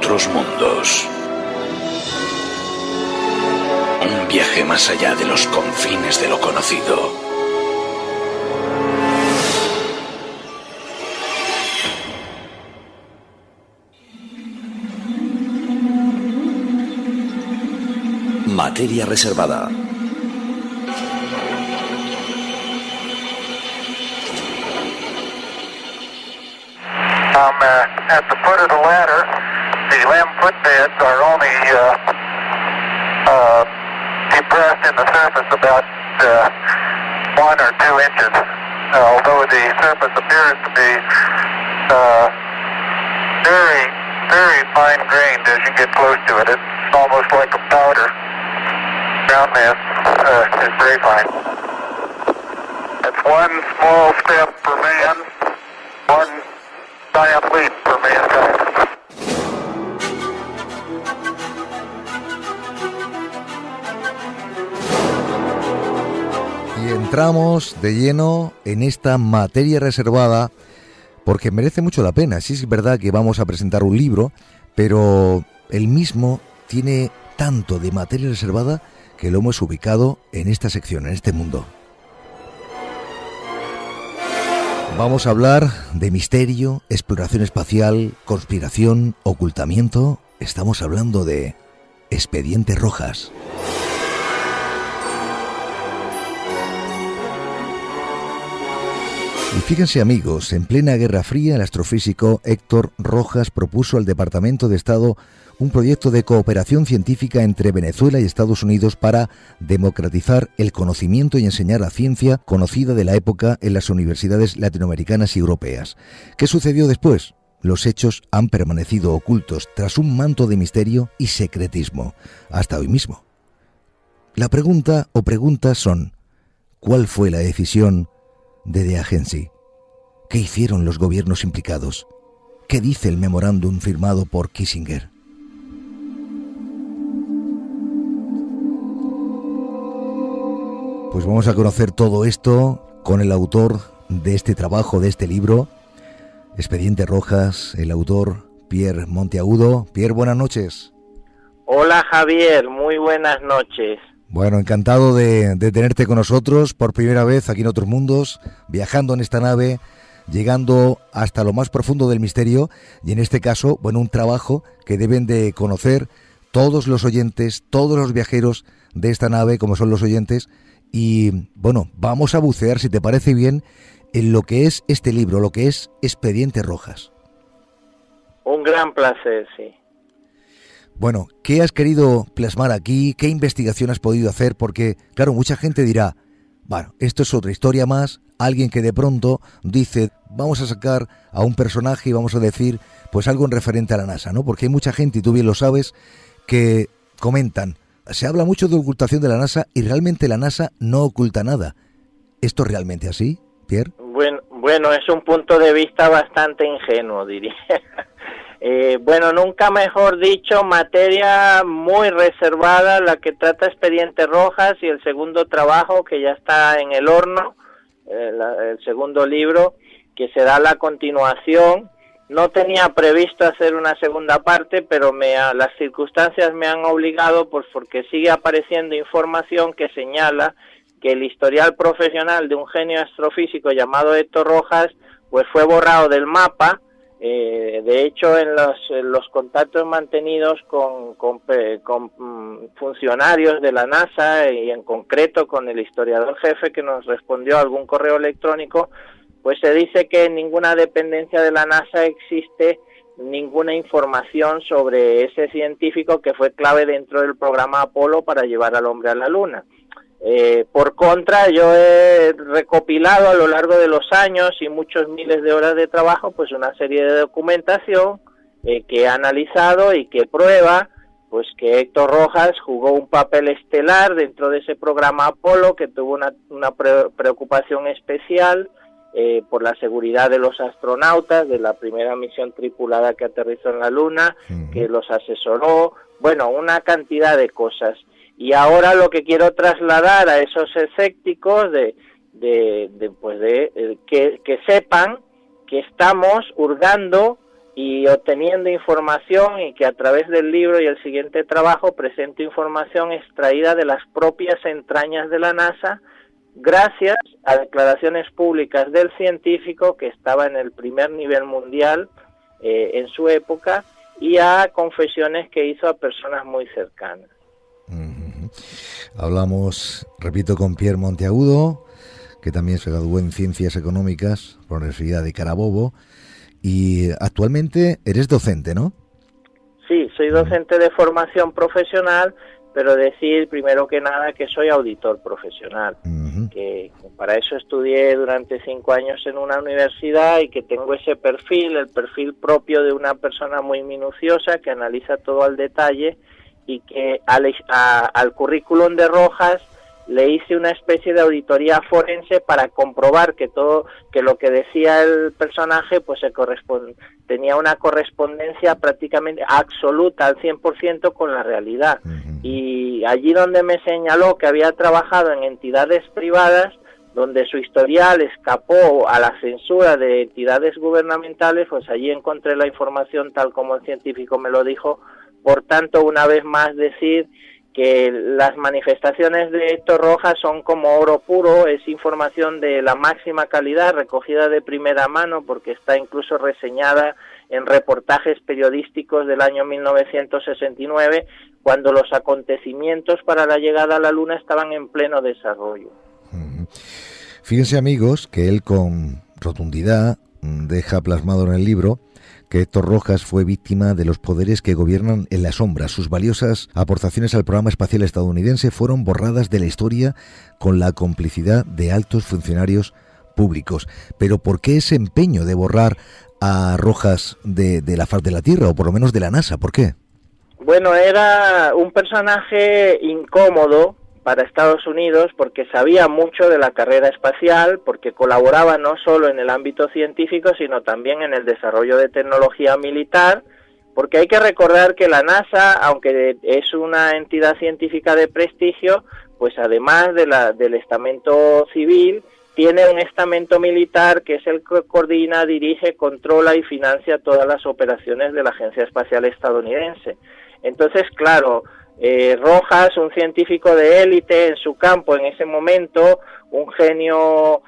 otros mundos. Un viaje más allá de los confines de lo conocido. Materia reservada. At the foot of the ladder, the lamb footbeds are only depressed in the surface about 1 or 2 inches, although the surface appears to be very, very fine-grained as you get close to it. It's almost like a powder. Ground mass is very fine. That's one small step for man, one giant leap for mankind. Y entramos de lleno en esta materia reservada porque merece mucho la pena. Sí es verdad que vamos a presentar un libro, pero el mismo tiene tanto de materia reservada que lo hemos ubicado en esta sección, en este mundo. Vamos a hablar de misterio, exploración espacial, conspiración, ocultamiento. Estamos hablando de Expedientes Rojas. Y fíjense amigos, en plena Guerra Fría, el astrofísico Héctor Rojas propuso al Departamento de Estado un proyecto de cooperación científica entre Venezuela y Estados Unidos para democratizar el conocimiento y enseñar la ciencia conocida de la época en las universidades latinoamericanas y europeas. ¿Qué sucedió después? Los hechos han permanecido ocultos tras un manto de misterio y secretismo, hasta hoy mismo. La pregunta o preguntas son: ¿cuál fue la decisión de The Agency? ¿Qué hicieron los gobiernos implicados? ¿Qué dice el memorándum firmado por Kissinger? Pues vamos a conocer todo esto con el autor de este trabajo, de este libro, Expedientes Rojas, el autor Pierre Monteagudo. Pierre, buenas noches. Hola Javier, muy buenas noches. Bueno, encantado de tenerte con nosotros por primera vez aquí en Otros Mundos, viajando en esta nave, llegando hasta lo más profundo del misterio y en este caso, bueno, un trabajo que deben de conocer todos los oyentes, todos los viajeros de esta nave, como son los oyentes. Y bueno, vamos a bucear, si te parece bien, en lo que es este libro, lo que es Expedientes Rojas. Un gran placer, sí. Bueno, ¿qué has querido plasmar aquí? ¿Qué investigación has podido hacer? Porque, claro, mucha gente dirá, bueno, esto es otra historia más, alguien que de pronto dice, vamos a sacar a un personaje y vamos a decir, pues algo en referente a la NASA, ¿no? Porque hay mucha gente, y tú bien lo sabes, que comentan, se habla mucho de ocultación de la NASA y realmente la NASA no oculta nada. ¿Esto es realmente así, Pierre? Bueno, es un punto de vista bastante ingenuo, diría. Bueno, nunca mejor dicho, materia muy reservada, la que trata Expedientes Rojas, y el segundo trabajo que ya está en el horno, el segundo libro, que será la continuación. No tenía previsto hacer una segunda parte, pero las circunstancias me han obligado, pues porque sigue apareciendo información que señala que el historial profesional de un genio astrofísico llamado Héctor Rojas, pues fue borrado del mapa. De hecho, en los contactos mantenidos con funcionarios de la NASA y en concreto con el historiador jefe que nos respondió a algún correo electrónico, pues se dice que en ninguna dependencia de la NASA existe ninguna información sobre ese científico que fue clave dentro del programa Apolo para llevar al hombre a la Luna. Por contra, yo he recopilado a lo largo de los años y muchos miles de horas de trabajo, pues una serie de documentación que he analizado y que prueba pues que Héctor Rojas jugó un papel estelar dentro de ese programa Apolo, que tuvo una preocupación especial por la seguridad de los astronautas de la primera misión tripulada que aterrizó en la Luna, que los asesoró, bueno, una cantidad de cosas. Y ahora lo que quiero trasladar a esos escépticos que sepan que estamos hurgando y obteniendo información, y que a través del libro y el siguiente trabajo presento información extraída de las propias entrañas de la NASA, gracias a declaraciones públicas del científico, que estaba en el primer nivel mundial en su época, y a confesiones que hizo a personas muy cercanas. Hablamos, repito, con Pierre Monteagudo, que también se graduó en Ciencias Económicas por la Universidad de Carabobo, y actualmente eres docente, ¿no? Sí, soy docente de formación profesional, pero decir primero que nada que soy auditor profesional, que para eso estudié durante 5 años en una universidad y que tengo ese perfil, el perfil propio de una persona muy minuciosa que analiza todo al detalle, y que al currículum de Rojas le hice una especie de auditoría forense para comprobar que lo que decía el personaje pues tenía una correspondencia prácticamente absoluta al 100% con la realidad. Y allí donde me señaló que había trabajado en entidades privadas, donde su historial escapó a la censura de entidades gubernamentales, pues allí encontré la información tal como el científico me lo dijo. Por tanto, una vez más decir que las manifestaciones de Héctor Rojas son como oro puro, es información de la máxima calidad, recogida de primera mano, porque está incluso reseñada en reportajes periodísticos del año 1969, cuando los acontecimientos para la llegada a la Luna estaban en pleno desarrollo. Fíjense, amigos, que él con rotundidad deja plasmado en el libro que Héctor Rojas fue víctima de los poderes que gobiernan en la sombra. Sus valiosas aportaciones al programa espacial estadounidense fueron borradas de la historia con la complicidad de altos funcionarios públicos. Pero ¿por qué ese empeño de borrar a Rojas de la faz de la Tierra, o por lo menos de la NASA? ¿Por qué? Bueno, era un personaje incómodo para Estados Unidos porque sabía mucho de la carrera espacial, porque colaboraba no solo en el ámbito científico, sino también en el desarrollo de tecnología militar, porque hay que recordar que la NASA, aunque es una entidad científica de prestigio, pues además del estamento civil, tiene un estamento militar que es el que coordina, dirige, controla y financia todas las operaciones de la Agencia Espacial Estadounidense. Entonces, claro, Rojas, un científico de élite en su campo en ese momento, un genio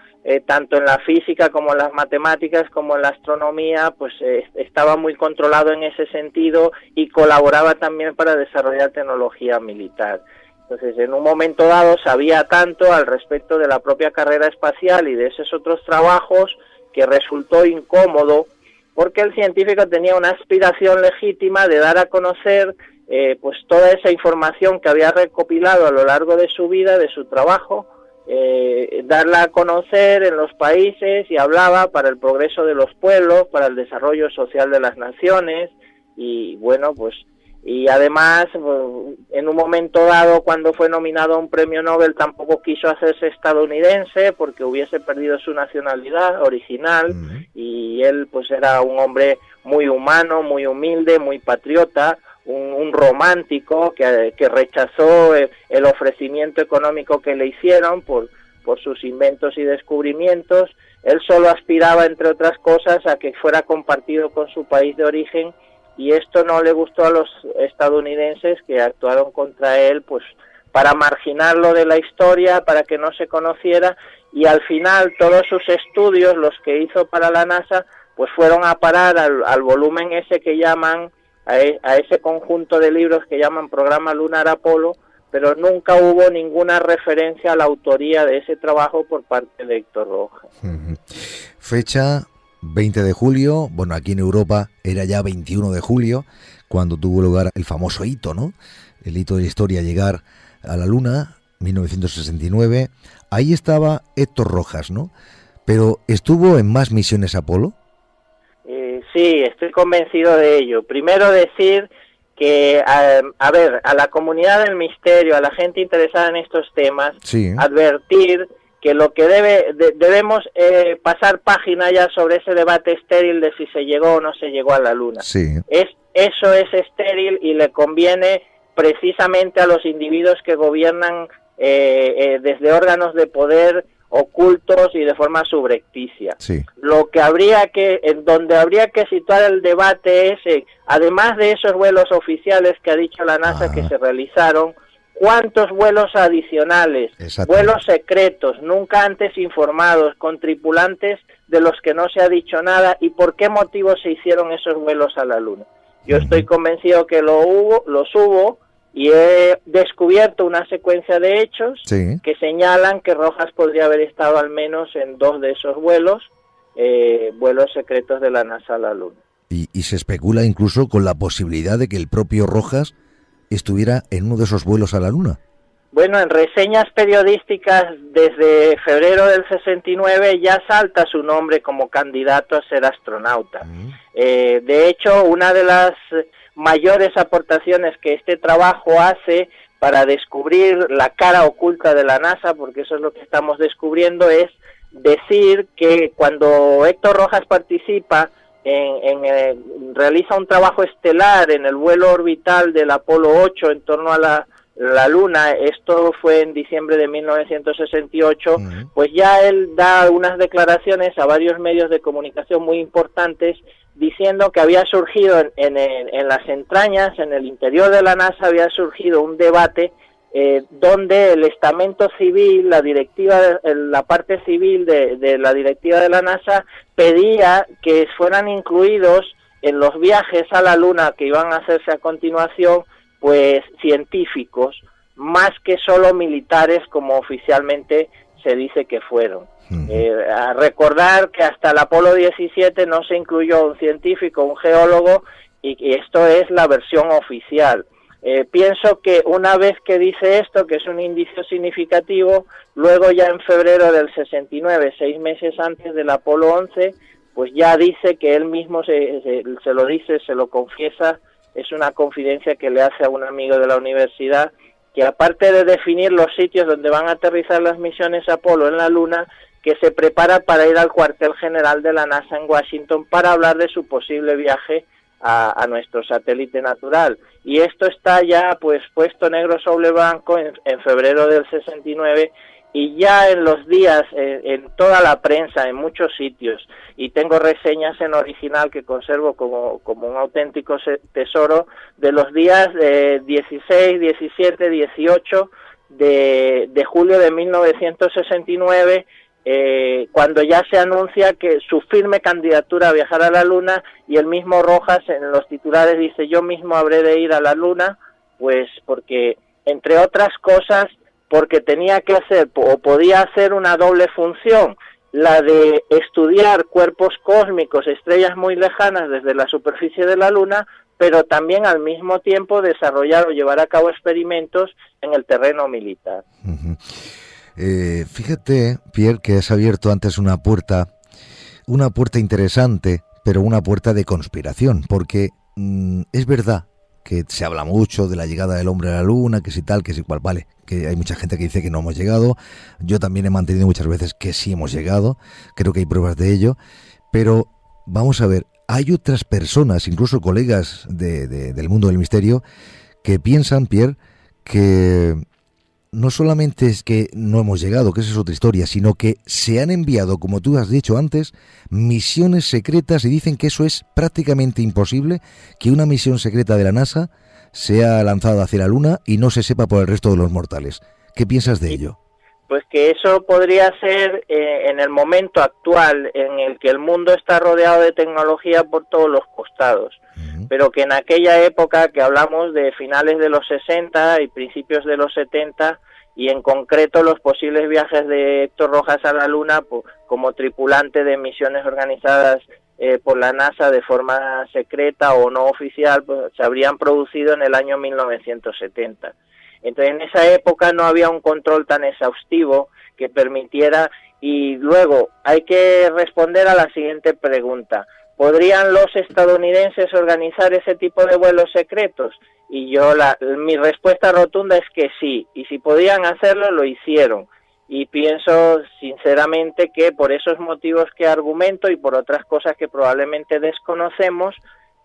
tanto en la física como en las matemáticas como en la astronomía, pues estaba muy controlado en ese sentido y colaboraba también para desarrollar tecnología militar. Entonces, en un momento dado sabía tanto al respecto de la propia carrera espacial y de esos otros trabajos que resultó incómodo, porque el científico tenía una aspiración legítima de dar a conocer pues toda esa información que había recopilado a lo largo de su vida, de su trabajo, darla a conocer en los países, y hablaba para el progreso de los pueblos, para el desarrollo social de las naciones, y bueno, pues y además en un momento dado, cuando fue nominado a un premio Nobel, tampoco quiso hacerse estadounidense porque hubiese perdido su nacionalidad original, y él pues era un hombre muy humano, muy humilde, muy patriota, un romántico que rechazó el ofrecimiento económico que le hicieron por sus inventos y descubrimientos. Él solo aspiraba, entre otras cosas, a que fuera compartido con su país de origen, y esto no le gustó a los estadounidenses, que actuaron contra él pues para marginarlo de la historia, para que no se conociera, y al final todos sus estudios, los que hizo para la NASA, pues fueron a parar al volumen ese que llaman, a ese conjunto de libros que llaman Programa Lunar Apolo, pero nunca hubo ninguna referencia a la autoría de ese trabajo por parte de Héctor Rojas. Fecha 20 de julio, bueno, aquí en Europa era ya 21 de julio, cuando tuvo lugar el famoso hito, ¿no? El hito de la historia, llegar a la Luna, 1969. Ahí estaba Héctor Rojas, ¿no? Pero ¿estuvo en más misiones Apolo? Sí, estoy convencido de ello. Primero decir que, a la comunidad del misterio, a la gente interesada en estos temas, sí, advertir que lo que debemos pasar página ya sobre ese debate estéril de si se llegó o no se llegó a la Luna. Sí. Eso es estéril y le conviene precisamente a los individuos que gobiernan desde órganos de poder ocultos y de forma subrepticia. Sí. Donde habría que situar el debate es, además de esos vuelos oficiales que ha dicho la NASA que se realizaron, ¿cuántos vuelos adicionales, vuelos secretos, nunca antes informados, con tripulantes de los que no se ha dicho nada, y por qué motivo se hicieron esos vuelos a la Luna? Yo estoy convencido que los hubo, y he descubierto una secuencia de hechos que señalan que Rojas podría haber estado al menos en 2 de esos vuelos secretos de la NASA a la Luna. Y se especula incluso con la posibilidad de que el propio Rojas estuviera en uno de esos vuelos a la Luna. Bueno, en reseñas periodísticas desde febrero del 69 ya salta su nombre como candidato a ser astronauta. De hecho, una de las mayores aportaciones que este trabajo hace para descubrir la cara oculta de la NASA, porque eso es lo que estamos descubriendo, es decir que cuando Héctor Rojas participa realiza un trabajo estelar en el vuelo orbital del Apolo 8 en torno a la Luna, esto fue en diciembre de 1968, pues ya él da unas declaraciones a varios medios de comunicación muy importantes diciendo que había surgido en las entrañas, en el interior de la NASA, había surgido un debate donde el estamento civil, la parte civil de la directiva de la NASA pedía que fueran incluidos en los viajes a la Luna que iban a hacerse a continuación, pues científicos, más que solo militares como oficialmente se dice que fueron. A recordar que hasta el Apolo 17 no se incluyó un científico, un geólogo, y esto es la versión oficial. Pienso que una vez que dice esto, que es un indicio significativo, luego ya en febrero del 69, 6 meses antes del Apolo 11, pues ya dice que él mismo se lo dice, se lo confiesa, es una confidencia que le hace a un amigo de la universidad, que aparte de definir los sitios donde van a aterrizar las misiones Apolo en la Luna, que se prepara para ir al cuartel general de la NASA en Washington para hablar de su posible viaje a nuestro satélite natural. Y esto está ya pues puesto negro sobre blanco en febrero del 69, y ya en los días, en toda la prensa, en muchos sitios, y tengo reseñas en original que conservo como un auténtico tesoro, de los días 16, 17, 18 de julio de 1969, cuando ya se anuncia que su firme candidatura a viajar a la Luna, y el mismo Rojas en los titulares dice: yo mismo habré de ir a la Luna, pues porque, entre otras cosas, porque tenía que hacer o podía hacer una doble función, la de estudiar cuerpos cósmicos, estrellas muy lejanas desde la superficie de la Luna, pero también al mismo tiempo desarrollar o llevar a cabo experimentos en el terreno militar. Fíjate, Pierre, que has abierto antes una puerta interesante, pero una puerta de conspiración, porque es verdad que se habla mucho de la llegada del hombre a la Luna, que si tal, que si cual, vale, que hay mucha gente que dice que no hemos llegado. Yo también he mantenido muchas veces que sí hemos llegado, creo que hay pruebas de ello, pero vamos a ver, hay otras personas, incluso colegas del mundo del misterio, que piensan, Pierre, que no solamente es que no hemos llegado, que esa es otra historia, sino que se han enviado, como tú has dicho antes, misiones secretas, y dicen que eso es prácticamente imposible, que una misión secreta de la NASA sea lanzada hacia la Luna y no se sepa por el resto de los mortales. ¿Qué piensas de ello? Pues que eso podría ser en el momento actual en el que el mundo está rodeado de tecnología por todos los costados, pero que en aquella época, que hablamos de finales de los 60 y principios de los 70, y en concreto los posibles viajes de Héctor Rojas a la Luna como tripulante de misiones organizadas por la NASA de forma secreta o no oficial, pues, se habrían producido en el año 1970. Entonces, en esa época no había un control tan exhaustivo que permitiera, y luego hay que responder a la siguiente pregunta: ¿podrían los estadounidenses organizar ese tipo de vuelos secretos? Y mi respuesta rotunda es que sí, y si podían hacerlo, lo hicieron. Y pienso sinceramente que por esos motivos que argumento y por otras cosas que probablemente desconocemos,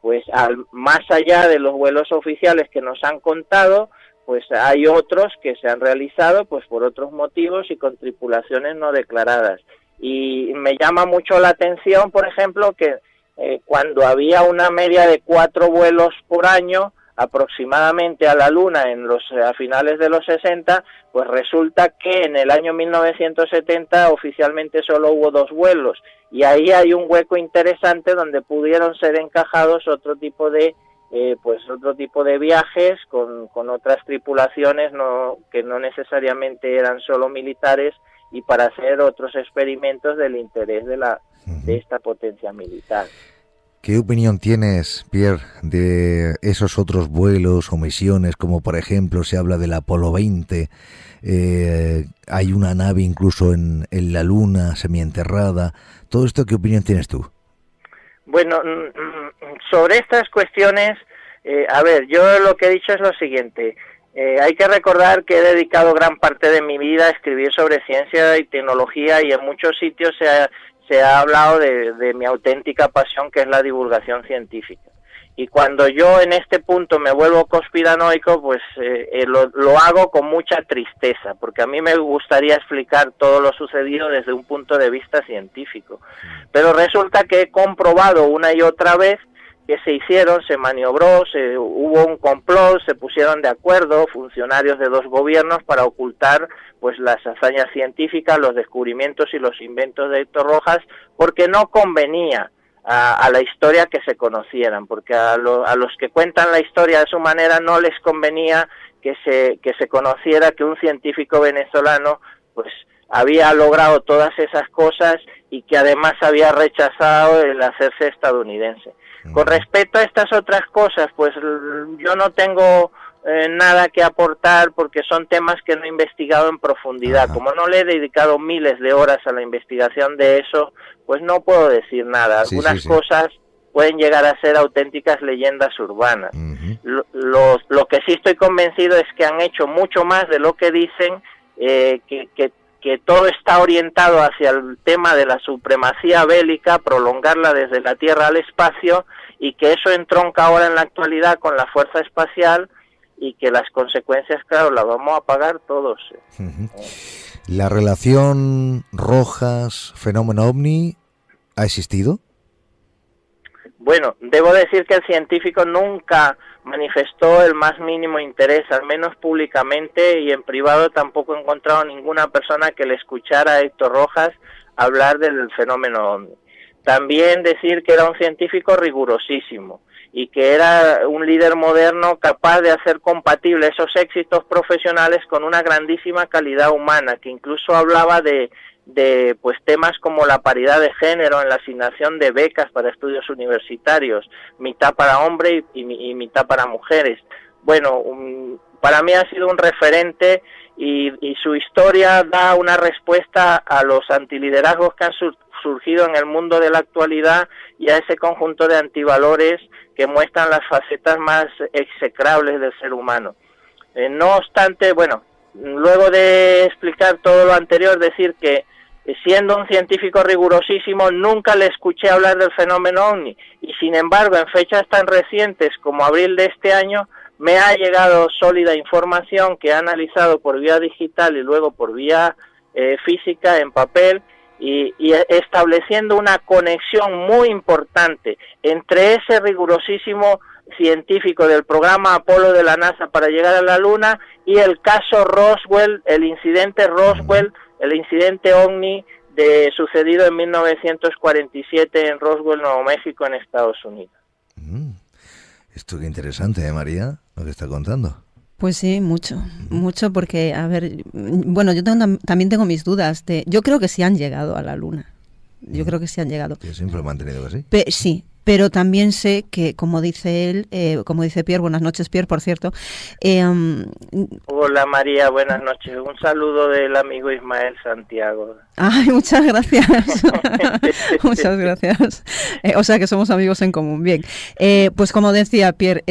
pues más allá de los vuelos oficiales que nos han contado, pues hay otros que se han realizado pues por otros motivos y con tripulaciones no declaradas. Y me llama mucho la atención, por ejemplo, que cuando había una media de 4 vuelos por año aproximadamente a la Luna a finales de los 60, pues resulta que en el año 1970 oficialmente solo hubo 2 vuelos, y ahí hay un hueco interesante donde pudieron ser encajados otro tipo de viajes con otras tripulaciones que no necesariamente eran solo militares, y para hacer otros experimentos del interés de esta potencia militar. ¿Qué opinión tienes, Pierre, de esos otros vuelos o misiones, como por ejemplo se habla del Apolo 20? Hay una nave incluso en la Luna, semienterrada. ¿Todo esto qué opinión tienes tú? Bueno, sobre estas cuestiones, yo lo que he dicho es lo siguiente. Hay que recordar que he dedicado gran parte de mi vida a escribir sobre ciencia y tecnología, y en muchos sitios se ha hablado de mi auténtica pasión, que es la divulgación científica. Y cuando yo en este punto me vuelvo conspiranoico, pues lo hago con mucha tristeza, porque a mí me gustaría explicar todo lo sucedido desde un punto de vista científico. Pero resulta que he comprobado una y otra vez que se maniobró, hubo un complot, se pusieron de acuerdo funcionarios de 2 gobiernos para ocultar pues las hazañas científicas, los descubrimientos y los inventos de Héctor Rojas, porque no convenía a la historia que se conocieran, porque a los que cuentan la historia de su manera no les convenía que se conociera que un científico venezolano pues había logrado todas esas cosas y que además había rechazado el hacerse estadounidense. Con respecto a estas otras cosas, pues yo no tengo nada que aportar, porque son temas que no he investigado en profundidad. Ajá. Como no le he dedicado miles de horas a la investigación de eso, pues no puedo decir nada. Algunas cosas pueden llegar a ser auténticas leyendas urbanas. Lo que sí estoy convencido es que han hecho mucho más de lo que dicen, que todo está orientado hacia el tema de la supremacía bélica, prolongarla desde la Tierra al espacio, y que eso entronca ahora en la actualidad con la fuerza espacial, y que las consecuencias, claro, las vamos a pagar todos. ¿La relación Rojas-fenómeno OVNI ha existido? Bueno, debo decir que el científico nunca manifestó el más mínimo interés, al menos públicamente, y en privado tampoco he encontrado ninguna persona que le escuchara a Héctor Rojas hablar del fenómeno OVNI. También decir que era un científico rigurosísimo y que era un líder moderno capaz de hacer compatible esos éxitos profesionales con una grandísima calidad humana, que incluso hablaba de pues temas como la paridad de género en la asignación de becas para estudios universitarios, mitad para hombres y mitad para mujeres. Bueno, para mí ha sido un referente, y su historia da una respuesta a los antiliderazgos que han surgido en el mundo de la actualidad, y a ese conjunto de antivalores que muestran las facetas más execrables del ser humano. No obstante, bueno, luego de explicar todo lo anterior, decir que siendo un científico rigurosísimo, nunca le escuché hablar del fenómeno OVNI, y sin embargo, en fechas tan recientes como abril de este año, me ha llegado sólida información que he analizado por vía digital y luego por vía física en papel, y estableciendo una conexión muy importante entre ese rigurosísimo científico del programa Apolo de la NASA para llegar a la Luna y el caso Roswell, el incidente Roswell, el incidente OVNI sucedido en 1947 en Roswell, Nuevo México, en Estados Unidos. Esto qué interesante, María, lo que está contando. Pues sí, mucho, porque, a ver, bueno, yo también tengo mis dudas. Yo creo que sí han llegado a la Luna. Yo creo que sí han llegado. Yo siempre lo he mantenido así. Sí, pero también sé que, como dice él, como dice Pierre, buenas noches, Pierre, por cierto. Hola, María, buenas noches. Un saludo del amigo Ismael Santiago. Ay, muchas gracias. Muchas gracias. O sea que somos amigos en común. Bien, pues como decía Pierre,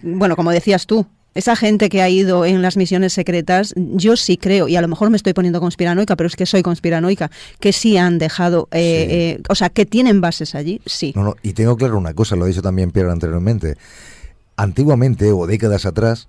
bueno, como decías tú, esa gente que ha ido en las misiones secretas, yo sí creo, y a lo mejor me estoy poniendo conspiranoica, pero es que soy conspiranoica, que sí han dejado, o sea, que tienen bases allí, sí. No, y tengo claro una cosa, lo ha dicho también Pierre anteriormente. antiguamente o décadas atrás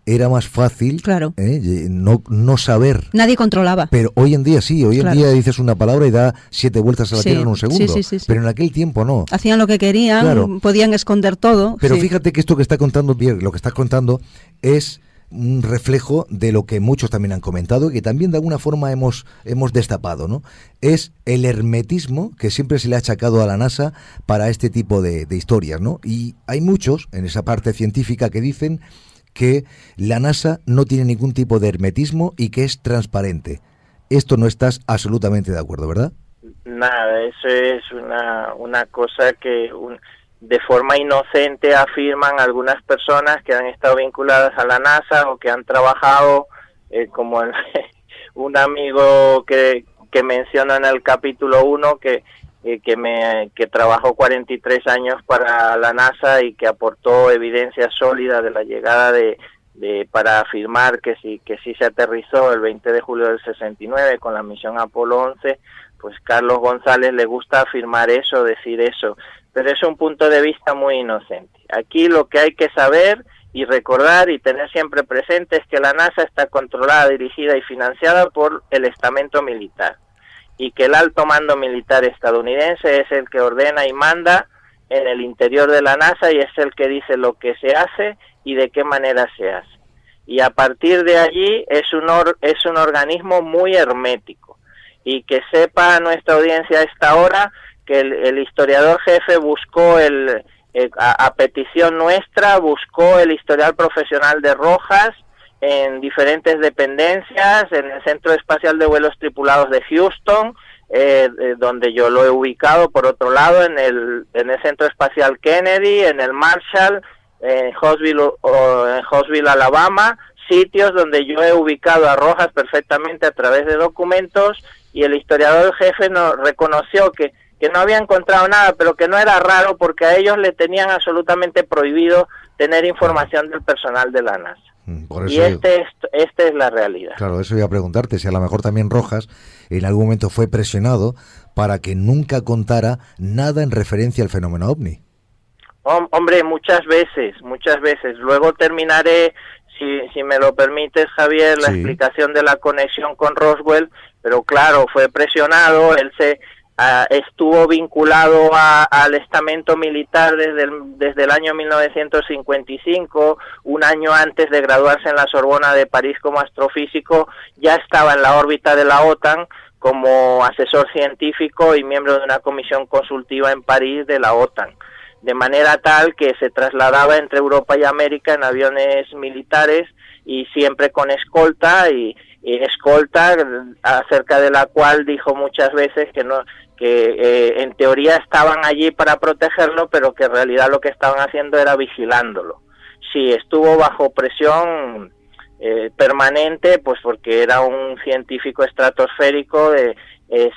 era más fácil claro. no saber. Nadie controlaba. Pero hoy en día sí, hoy en día dices una palabra y da 7 vueltas a la tierra en un segundo. Sí. Pero en aquel tiempo no. Hacían lo que querían, claro. Podían esconder todo. Pero fíjate que esto que está contando Pierre, lo que estás contando es un reflejo de lo que muchos también han comentado y que también de alguna forma hemos destapado, ¿no? Es el hermetismo que siempre se le ha achacado a la NASA para este tipo de historias, ¿no? Y hay muchos en esa parte científica que dicen que la NASA no tiene ningún tipo de hermetismo y que es transparente. Esto no estás absolutamente de acuerdo, ¿verdad? Nada, eso es una cosa que de forma inocente afirman algunas personas que han estado vinculadas a la NASA o que han trabajado, como un amigo que menciona en el capítulo 1 que trabajó 43 años para la NASA y que aportó evidencia sólida de la llegada para afirmar que sí se aterrizó el 20 de julio del 69 con la misión Apolo 11. Pues Carlos González le gusta afirmar eso, decir eso, pero es un punto de vista muy inocente. Aquí lo que hay que saber y recordar y tener siempre presente es que la NASA está controlada, dirigida y financiada por el estamento militar, y que el alto mando militar estadounidense es el que ordena y manda en el interior de la NASA y es el que dice lo que se hace y de qué manera se hace. Y a partir de allí es un organismo muy hermético. Y que sepa nuestra audiencia a esta hora que el historiador jefe buscó a petición nuestra, buscó el historial profesional de Rojas en diferentes dependencias, en el Centro Espacial de Vuelos Tripulados de Houston, donde yo lo he ubicado, por otro lado, en el Centro Espacial Kennedy, en el Marshall, en Huntsville, Alabama, sitios donde yo he ubicado a Rojas perfectamente a través de documentos, y el historiador jefe nos reconoció que no había encontrado nada, pero que no era raro porque a ellos le tenían absolutamente prohibido tener información del personal de la NASA. Por eso y esta es la realidad. Claro, eso iba a preguntarte, si a lo mejor también Rojas en algún momento fue presionado para que nunca contara nada en referencia al fenómeno OVNI. Hombre, muchas veces. Luego terminaré, si me lo permites, Javier, la explicación de la conexión con Roswell, pero claro, fue presionado, él estuvo vinculado al estamento militar desde el año 1955, un año antes de graduarse en la Sorbona de París como astrofísico, ya estaba en la órbita de la OTAN como asesor científico y miembro de una comisión consultiva en París de la OTAN, de manera tal que se trasladaba entre Europa y América en aviones militares y siempre con escolta, y escolta acerca de la cual dijo muchas veces que en teoría estaban allí para protegerlo, pero que en realidad lo que estaban haciendo era vigilándolo. Sí, estuvo bajo presión permanente, pues porque era un científico estratosférico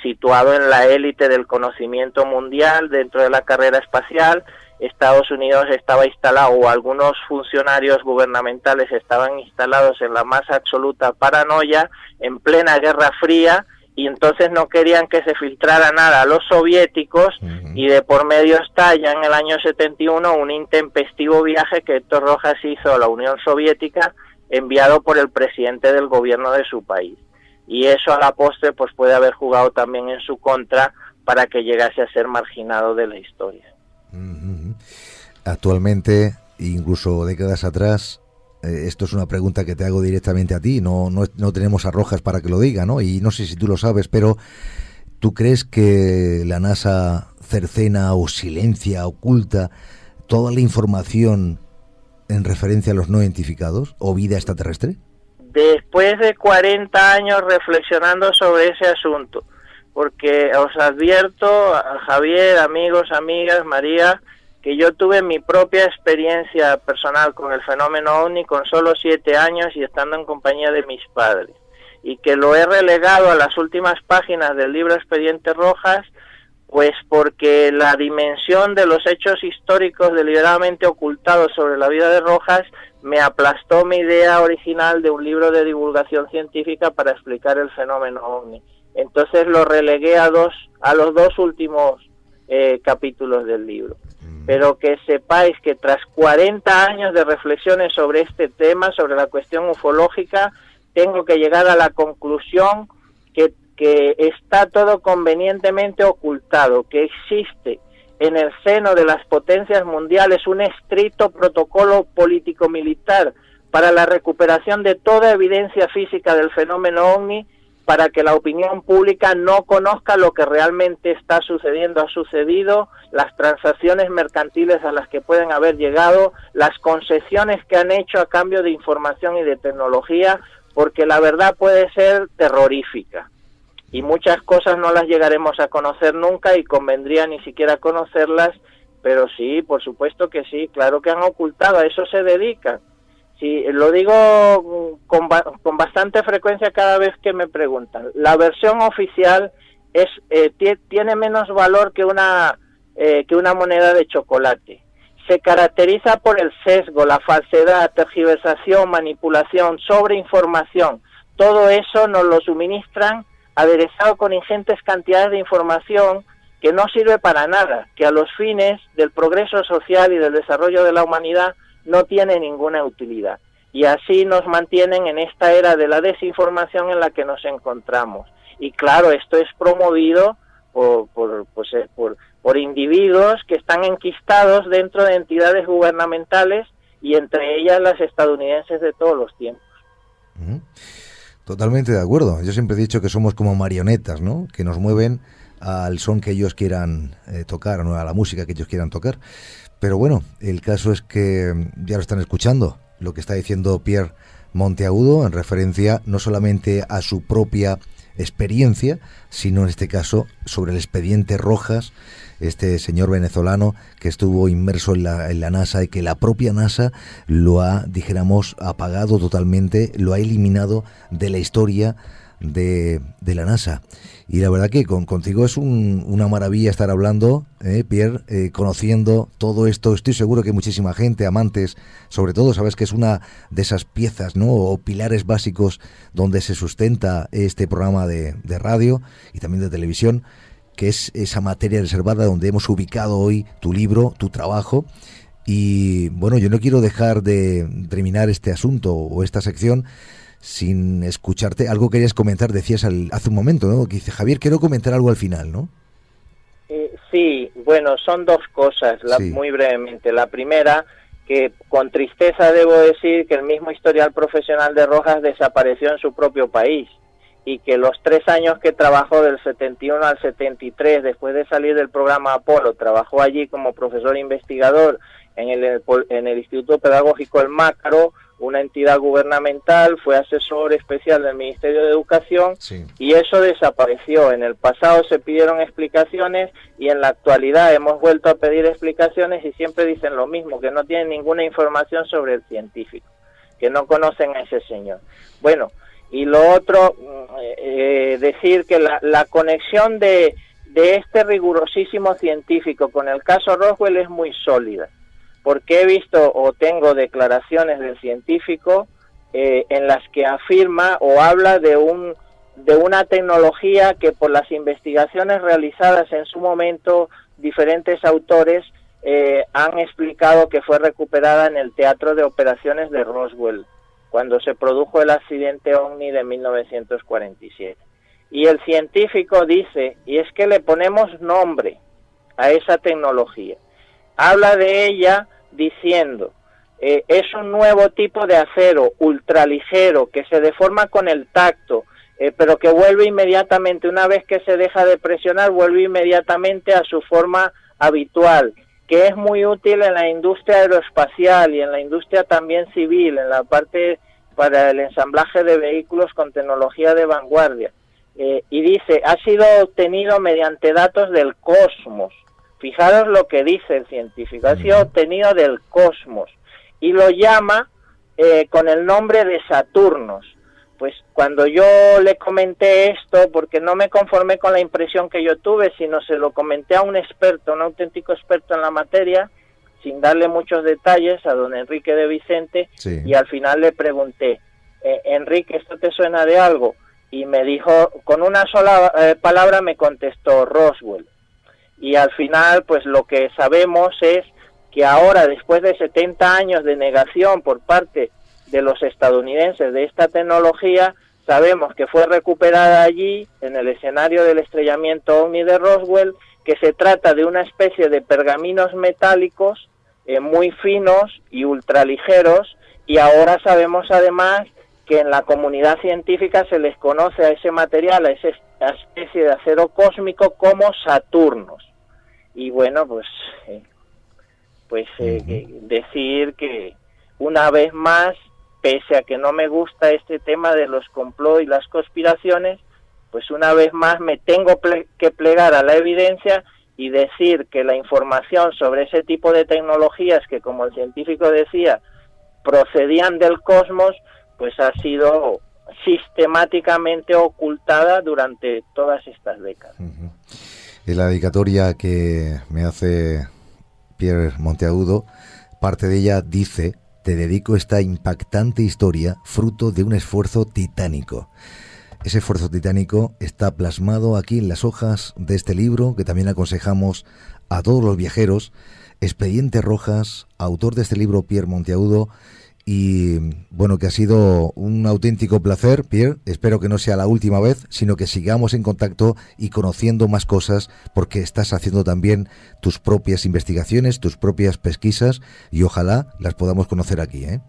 situado en la élite del conocimiento mundial dentro de la carrera espacial. Estados Unidos estaba instalado, o algunos funcionarios gubernamentales estaban instalados en la más absoluta paranoia, en plena Guerra Fría, y entonces no querían que se filtrara nada a los soviéticos, y de por medio está ya en el año 71 un intempestivo viaje que Héctor Rojas hizo a la Unión Soviética, enviado por el presidente del gobierno de su país. Y eso a la postre pues puede haber jugado también en su contra para que llegase a ser marginado de la historia. Actualmente, incluso décadas atrás, esto es una pregunta que te hago directamente a ti, no tenemos a Rojas para que lo diga, ¿no? Y no sé si tú lo sabes, pero ¿tú crees que la NASA cercena o silencia, oculta toda la información en referencia a los no identificados o vida extraterrestre? Después de 40 años reflexionando sobre ese asunto, porque os advierto, Javier, amigos, amigas, María, que yo tuve mi propia experiencia personal con el fenómeno OVNI con solo 7 años y estando en compañía de mis padres, y que lo he relegado a las últimas páginas del libro Expediente Rojas, pues porque la dimensión de los hechos históricos deliberadamente ocultados sobre la vida de Rojas me aplastó mi idea original de un libro de divulgación científica para explicar el fenómeno OVNI. Entonces lo relegué a los dos últimos capítulos del libro. pero que sepáis que tras 40 años de reflexiones sobre este tema, sobre la cuestión ufológica, tengo que llegar a la conclusión que está todo convenientemente ocultado, que existe en el seno de las potencias mundiales un estricto protocolo político-militar para la recuperación de toda evidencia física del fenómeno ovni, para que la opinión pública no conozca lo que realmente está sucediendo, ha sucedido, las transacciones mercantiles a las que pueden haber llegado, las concesiones que han hecho a cambio de información y de tecnología, porque la verdad puede ser terrorífica. Y muchas cosas no las llegaremos a conocer nunca y convendría ni siquiera conocerlas, pero sí, por supuesto que sí, claro que han ocultado, a eso se dedican. Sí, lo digo con bastante frecuencia cada vez que me preguntan. La versión oficial tiene menos valor que una moneda de chocolate. Se caracteriza por el sesgo, la falsedad, tergiversación, manipulación, sobreinformación. Todo eso nos lo suministran aderezado con ingentes cantidades de información que no sirve para nada, que a los fines del progreso social y del desarrollo de la humanidad no tiene ninguna utilidad. Y así nos mantienen en esta era de la desinformación en la que nos encontramos. Y claro, esto es promovido por individuos que están enquistados dentro de entidades gubernamentales y entre ellas las estadounidenses de todos los tiempos. Totalmente de acuerdo. Yo siempre he dicho que somos como marionetas, ¿no? Que nos mueven al son que ellos quieran tocar, ¿no? A la música que ellos quieran tocar. Pero bueno, el caso es que ya lo están escuchando, lo que está diciendo Pierre Monteagudo en referencia no solamente a su propia experiencia, sino en este caso sobre el expediente Rojas, este señor venezolano que estuvo inmerso en la NASA y que la propia NASA lo ha, dijéramos, apagado totalmente, lo ha eliminado de la historia de la NASA. Y la verdad que contigo es una maravilla estar hablando, Pierre, conociendo todo esto. Estoy seguro que muchísima gente, amantes, sobre todo, sabes que es una de esas piezas, ¿no? O pilares básicos donde se sustenta este programa de radio y también de televisión, que es esa materia reservada donde hemos ubicado hoy tu libro, tu trabajo. Y bueno, yo no quiero dejar de terminar este asunto o esta sección sin escucharte. Algo querías comentar, decías hace un momento, ¿no? Que dice, Javier, quiero comentar algo al final, ¿no? Sí, bueno, son dos cosas, Sí. Muy brevemente. La primera, que con tristeza debo decir que el mismo historial profesional de Rojas desapareció en su propio país y que los 3 años que trabajó del 71 al 73, después de salir del programa Apolo, trabajó allí como profesor investigador en el Instituto Pedagógico El Mácaro, una entidad gubernamental, fue asesor especial del Ministerio de Educación, Sí. y eso desapareció. En el pasado se pidieron explicaciones y en la actualidad hemos vuelto a pedir explicaciones y siempre dicen lo mismo, que no tienen ninguna información sobre el científico, que no conocen a ese señor. Bueno, y lo otro, decir que la conexión de este rigurosísimo científico con el caso Roswell es muy sólida, porque he visto o tengo declaraciones del científico en las que afirma o habla de una tecnología que por las investigaciones realizadas en su momento diferentes autores han explicado que fue recuperada en el Teatro de Operaciones de Roswell cuando se produjo el accidente OVNI de 1947. Y el científico dice, y es que le ponemos nombre a esa tecnología. Habla de ella diciendo, es un nuevo tipo de acero ultraligero que se deforma con el tacto, pero que vuelve inmediatamente, una vez que se deja de presionar, vuelve inmediatamente a su forma habitual, que es muy útil en la industria aeroespacial y en la industria también civil, en la parte para el ensamblaje de vehículos con tecnología de vanguardia. Y dice, ha sido obtenido mediante datos del cosmos. Fijaros lo que dice el científico, ha sido obtenido del cosmos, y lo llama con el nombre de Saturnos. Pues cuando yo le comenté esto, porque no me conformé con la impresión que yo tuve, sino se lo comenté a un experto, un auténtico experto en la materia, sin darle muchos detalles, a don Enrique de Vicente, Sí. y al final le pregunté, Enrique, ¿esto te suena de algo? Y me dijo, con una sola palabra me contestó, Roswell. Y al final, pues lo que sabemos es que ahora, después de 70 años de negación por parte de los estadounidenses de esta tecnología, sabemos que fue recuperada allí, en el escenario del estrellamiento OVNI de Roswell, que se trata de una especie de pergaminos metálicos muy finos y ultraligeros, y ahora sabemos además que en la comunidad científica se les conoce a ese material, a esa especie de acero cósmico, como Saturnos. Y bueno, decir que una vez más, pese a que no me gusta este tema de los complot y las conspiraciones, pues una vez más me tengo que plegar a la evidencia y decir que la información sobre ese tipo de tecnologías que, como el científico decía, procedían del cosmos, pues ha sido sistemáticamente ocultada durante todas estas décadas. En la dedicatoria que me hace Pierre Monteagudo, parte de ella dice: te dedico esta impactante historia fruto de un esfuerzo titánico. Ese esfuerzo titánico está plasmado aquí en las hojas de este libro, que también aconsejamos a todos los viajeros. Expedientes Rojas, autor de este libro, Pierre Monteagudo. Y bueno, que ha sido un auténtico placer, Pierre. Espero que no sea la última vez, sino que sigamos en contacto y conociendo más cosas, porque estás haciendo también tus propias investigaciones, tus propias pesquisas, y ojalá las podamos conocer aquí, ¿eh?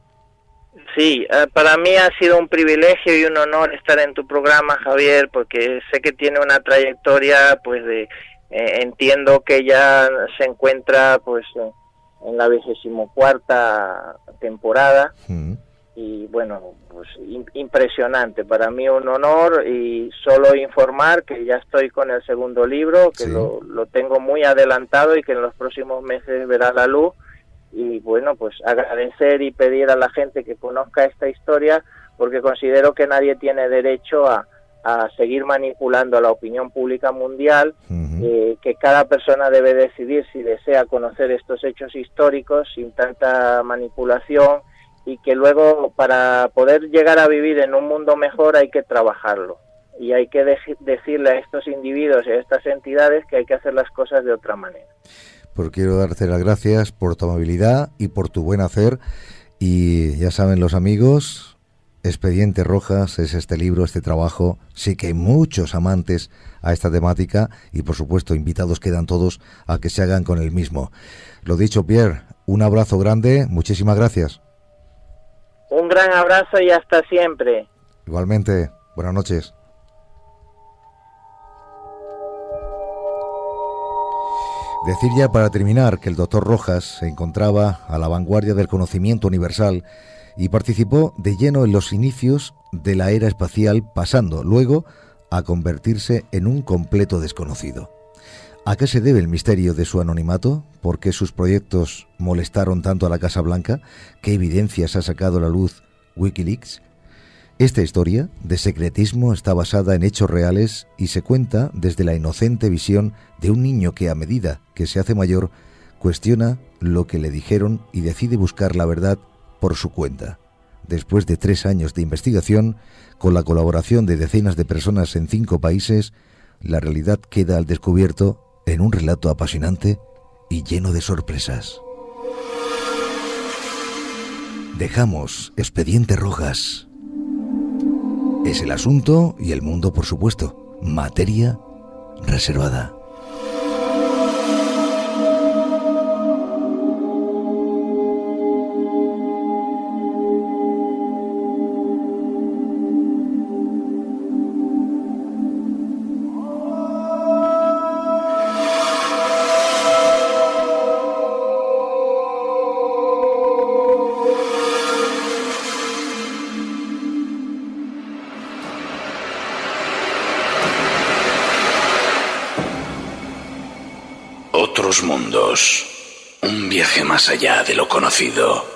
Sí, para mí ha sido un privilegio y un honor estar en tu programa, Javier, porque sé que tiene una trayectoria, pues entiendo que ya se encuentra, pues, en la 24ª temporada. Y bueno, pues impresionante, para mí un honor, y solo informar que ya estoy con el segundo libro, que lo tengo muy adelantado y que en los próximos meses verá la luz. Y bueno, pues agradecer y pedir a la gente que conozca esta historia, porque considero que nadie tiene derecho a seguir manipulando a la opinión pública mundial, que cada persona debe decidir si desea conocer estos hechos históricos sin tanta manipulación, y que luego, para poder llegar a vivir en un mundo mejor, hay que trabajarlo. Y hay que decirle a estos individuos y a estas entidades que hay que hacer las cosas de otra manera. Pues quiero darte las gracias por tu amabilidad y por tu buen hacer. Y ya saben los amigos, Expedientes Rojas es este libro, este trabajo. Sí que hay muchos amantes a esta temática y, por supuesto, invitados quedan todos a que se hagan con el mismo. Lo dicho, Pierre, un abrazo grande, muchísimas gracias. Un gran abrazo y hasta siempre. Igualmente, buenas noches. Decir ya para terminar que el doctor Rojas se encontraba a la vanguardia del conocimiento universal y participó de lleno en los inicios de la era espacial, pasando luego a convertirse en un completo desconocido. ¿A qué se debe el misterio de su anonimato? ¿Por qué sus proyectos molestaron tanto a la Casa Blanca? ¿Qué evidencias ha sacado a la luz Wikileaks? Esta historia de secretismo está basada en hechos reales y se cuenta desde la inocente visión de un niño que, a medida que se hace mayor, cuestiona lo que le dijeron y decide buscar la verdad por su cuenta. Después de 3 años de investigación, con la colaboración de decenas de personas en 5 países, la realidad queda al descubierto en un relato apasionante y lleno de sorpresas. Dejamos Expedientes Rojas. Es el asunto y el mundo, por supuesto. Materia reservada. Otros mundos. Un viaje más allá de lo conocido.